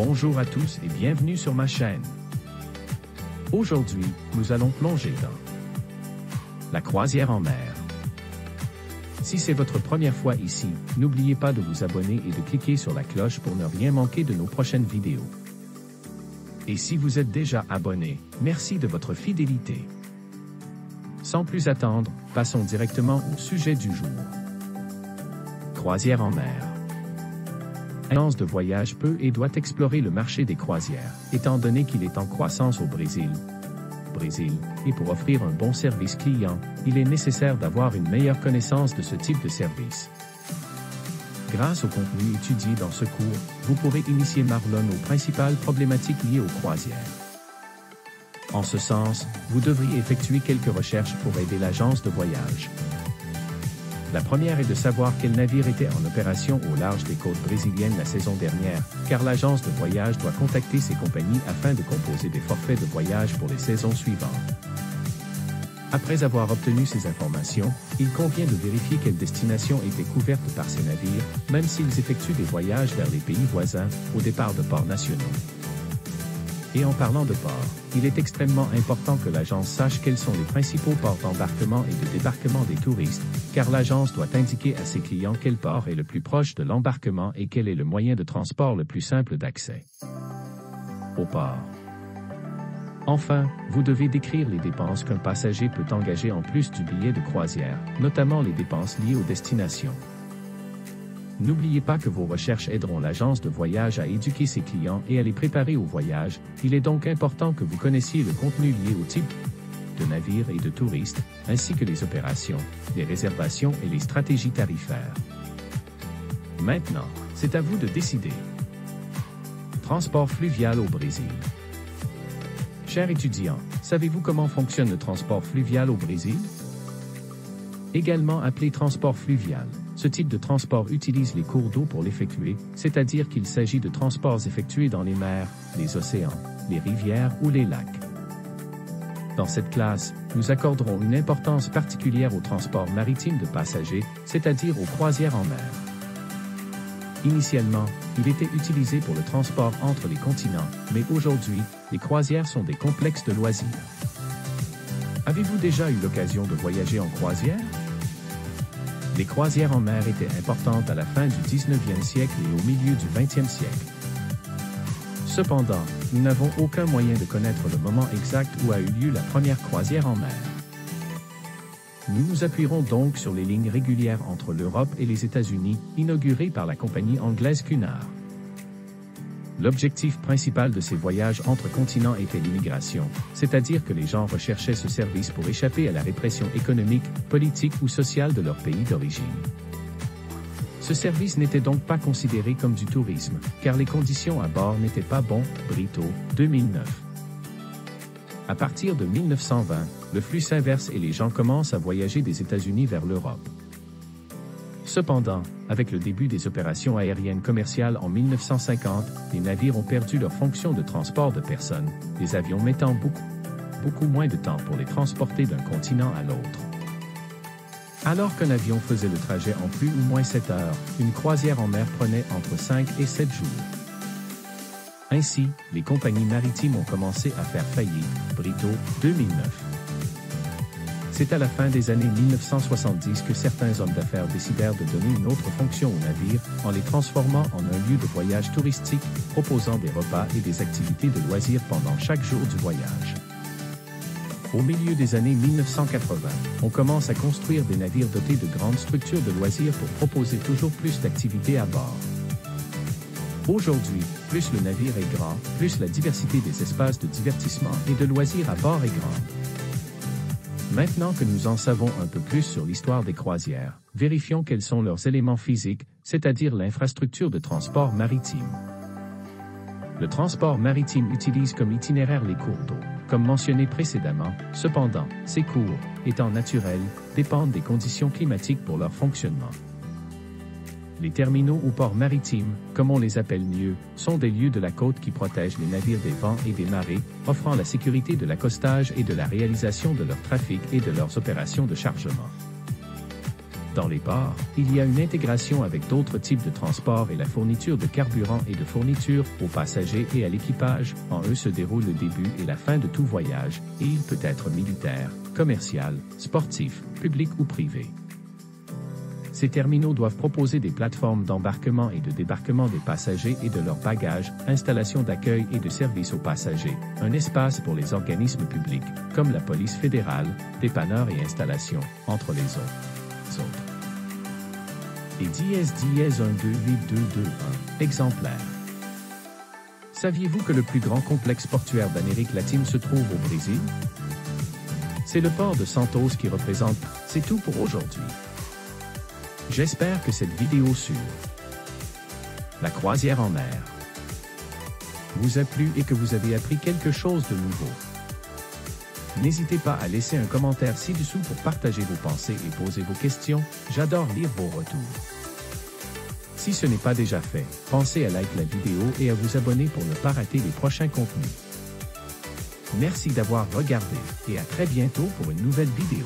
Bonjour à tous et bienvenue sur ma chaîne. Aujourd'hui, nous allons plonger dans la croisière en mer. Si c'est votre première fois ici, n'oubliez pas de vous abonner et de cliquer sur la cloche pour ne rien manquer de nos prochaines vidéos. Et si vous êtes déjà abonné, merci de votre fidélité. Sans plus attendre, passons directement au sujet du jour. Croisière en mer. L'agence de voyage peut et doit explorer le marché des croisières, étant donné qu'il est en croissance au Brésil. Et pour offrir un bon service client, il est nécessaire d'avoir une meilleure connaissance de ce type de service. Grâce au contenu étudié dans ce cours, vous pourrez initier Marlon aux principales problématiques liées aux croisières. En ce sens, vous devriez effectuer quelques recherches pour aider l'agence de voyage. La première est de savoir quel navire était en opération au large des côtes brésiliennes la saison dernière, car l'agence de voyage doit contacter ces compagnies afin de composer des forfaits de voyage pour les saisons suivantes. Après avoir obtenu ces informations, il convient de vérifier quelle destination était couverte par ces navires, même s'ils effectuent des voyages vers les pays voisins, au départ de ports nationaux. Et en parlant de ports, il est extrêmement important que l'agence sache quels sont les principaux ports d'embarquement et de débarquement des touristes, car l'agence doit indiquer à ses clients quel port est le plus proche de l'embarquement et quel est le moyen de transport le plus simple d'accès au port. Enfin, vous devez décrire les dépenses qu'un passager peut engager en plus du billet de croisière, notamment les dépenses liées aux destinations. N'oubliez pas que vos recherches aideront l'agence de voyage à éduquer ses clients et à les préparer au voyage. Il est donc important que vous connaissiez le contenu lié au type de navire et de touristes, ainsi que les opérations, les réservations et les stratégies tarifaires. Maintenant, c'est à vous de décider. Transport fluvial au Brésil. Chers étudiants, savez-vous comment fonctionne le transport fluvial au Brésil? Également appelé transport fluvial, ce type de transport utilise les cours d'eau pour l'effectuer, c'est-à-dire qu'il s'agit de transports effectués dans les mers, les océans, les rivières ou les lacs. Dans cette classe, nous accorderons une importance particulière au transport maritime de passagers, c'est-à-dire aux croisières en mer. Initialement, il était utilisé pour le transport entre les continents, mais aujourd'hui, les croisières sont des complexes de loisirs. Avez-vous déjà eu l'occasion de voyager en croisière? Les croisières en mer étaient importantes à la fin du 19e siècle et au milieu du 20e siècle. Cependant, nous n'avons aucun moyen de connaître le moment exact où a eu lieu la première croisière en mer. Nous nous appuierons donc sur les lignes régulières entre l'Europe et les États-Unis, inaugurées par la compagnie anglaise Cunard. L'objectif principal de ces voyages entre continents était l'immigration, c'est-à-dire que les gens recherchaient ce service pour échapper à la répression économique, politique ou sociale de leur pays d'origine. Ce service n'était donc pas considéré comme du tourisme, car les conditions à bord n'étaient pas bonnes. Brito, 2009. À partir de 1920, le flux s'inverse et les gens commencent à voyager des États-Unis vers l'Europe. Cependant, avec le début des opérations aériennes commerciales en 1950, les navires ont perdu leur fonction de transport de personnes, les avions mettant beaucoup moins de temps pour les transporter d'un continent à l'autre. Alors qu'un avion faisait le trajet en plus ou moins 7 heures, une croisière en mer prenait entre 5 et 7 jours. Ainsi, les compagnies maritimes ont commencé à faire faillite. Brito, 2009. C'est à la fin des années 1970 que certains hommes d'affaires décidèrent de donner une autre fonction aux navires, en les transformant en un lieu de voyage touristique, proposant des repas et des activités de loisirs pendant chaque jour du voyage. Au milieu des années 1980, on commence à construire des navires dotés de grandes structures de loisirs pour proposer toujours plus d'activités à bord. Aujourd'hui, plus le navire est grand, plus la diversité des espaces de divertissement et de loisirs à bord est grande. Maintenant que nous en savons un peu plus sur l'histoire des croisières, vérifions quels sont leurs éléments physiques, c'est-à-dire l'infrastructure de transport maritime. Le transport maritime utilise comme itinéraire les cours d'eau, comme mentionné précédemment. Cependant, ces cours, étant naturels, dépendent des conditions climatiques pour leur fonctionnement. Les terminaux ou ports maritimes, comme on les appelle mieux, sont des lieux de la côte qui protègent les navires des vents et des marées, offrant la sécurité de l'accostage et de la réalisation de leur trafic et de leurs opérations de chargement. Dans les ports, il y a une intégration avec d'autres types de transports et la fourniture de carburant et de fourniture aux passagers et à l'équipage. En eux se déroule le début et la fin de tout voyage, et il peut être militaire, commercial, sportif, public ou privé. Ces terminaux doivent proposer des plateformes d'embarquement et de débarquement des passagers et de leurs bagages, installations d'accueil et de service aux passagers, un espace pour les organismes publics, comme la police fédérale, dépanneurs et installations, entre les autres. Et 10-12-8-2-2-1 exemplaires. Saviez-vous que le plus grand complexe portuaire d'Amérique latine se trouve au Brésil? C'est le port de Santos qui représente. C'est tout pour aujourd'hui. J'espère que cette vidéo sur la croisière en mer vous a plu et que vous avez appris quelque chose de nouveau. N'hésitez pas à laisser un commentaire ci-dessous pour partager vos pensées et poser vos questions. J'adore lire vos retours. Si ce n'est pas déjà fait, pensez à liker la vidéo et à vous abonner pour ne pas rater les prochains contenus. Merci d'avoir regardé et à très bientôt pour une nouvelle vidéo.